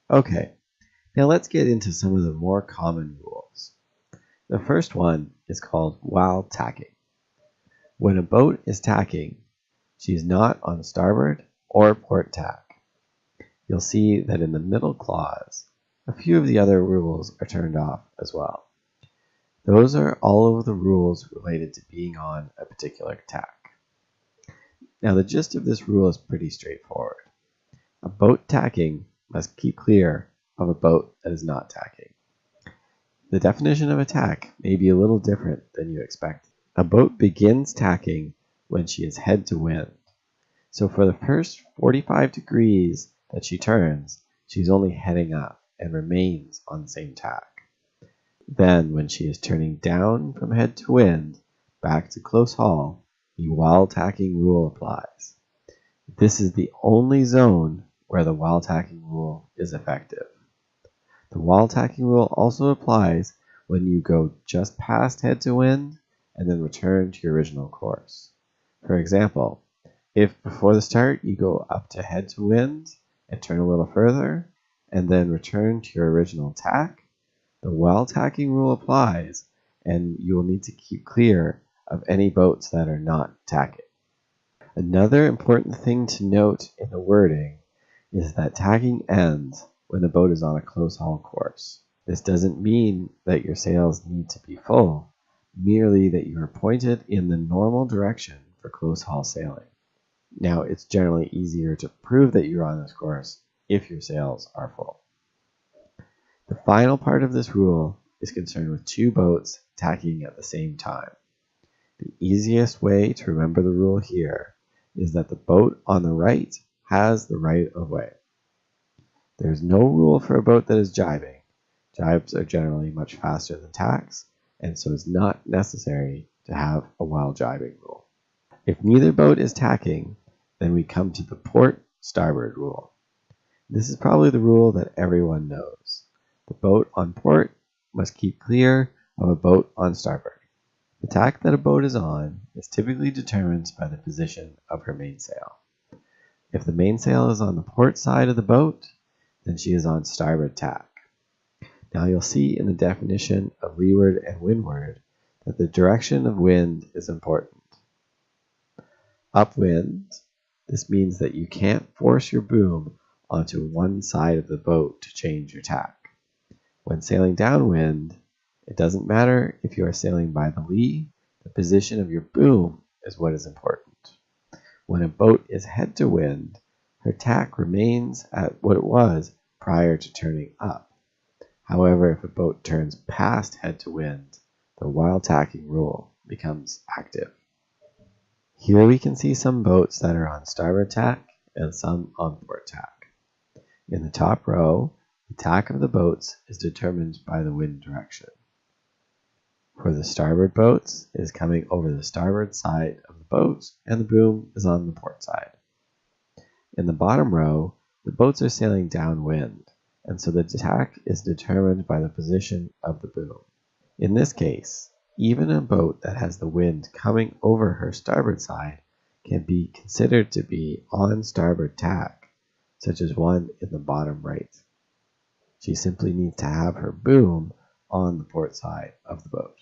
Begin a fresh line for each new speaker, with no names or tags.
Okay, now let's get into some of the more common rules. The first one is called while tacking. When a boat is tacking, she's not on starboard or port tack. You'll see that in the middle clause, a few of the other rules are turned off as well. Those are all of the rules related to being on a particular tack. Now the gist of this rule is pretty straightforward. A boat tacking must keep clear of a boat that is not tacking. The definition of a tack may be a little different than you expect. A boat begins tacking when she is head to wind. So for the first 45 degrees that she turns, she's only heading up and remains on the same tack. Then when she is turning down from head to wind, back to close haul, the while tacking rule applies. This is the only zone where the while tacking rule is effective. The while tacking rule also applies when you go just past head to wind and then return to your original course. For example, if before the start you go up to head to wind and turn a little further and then return to your original tack, the while tacking rule applies and you will need to keep clear of any boats that are not tacking. Another important thing to note in the wording is that tacking ends when the boat is on a close haul course. This doesn't mean that your sails need to be full, merely that you are pointed in the normal direction for close haul sailing. Now, it's generally easier to prove that you're on this course if your sails are full. The final part of this rule is concerned with two boats tacking at the same time. The easiest way to remember the rule here is that the boat on the right has the right of way. There's no rule for a boat that is jibing. Jibes are generally much faster than tacks, and so it's not necessary to have a while jibing rule. If neither boat is tacking, then we come to the port starboard rule. This is probably the rule that everyone knows. The boat on port must keep clear of a boat on starboard. The tack that a boat is on is typically determined by the position of her mainsail. If the mainsail is on the port side of the boat, then she is on starboard tack. Now you'll see in the definition of leeward and windward that the direction of wind is important. Upwind, this means that you can't force your boom onto one side of the boat to change your tack. When sailing downwind, it doesn't matter if you are sailing by the lee, the position of your boom is what is important. When a boat is head to wind, her tack remains at what it was prior to turning up. However, if a boat turns past head to wind, the while tacking rule becomes active. Here we can see some boats that are on starboard tack and some on port tack. In the top row, the tack of the boats is determined by the wind direction. For the starboard boats, it is coming over the starboard side of the boat and the boom is on the port side. In the bottom row, the boats are sailing downwind, and so the tack is determined by the position of the boom. In this case, even a boat that has the wind coming over her starboard side can be considered to be on starboard tack, such as one in the bottom right. She simply needs to have her boom on the port side of the boat.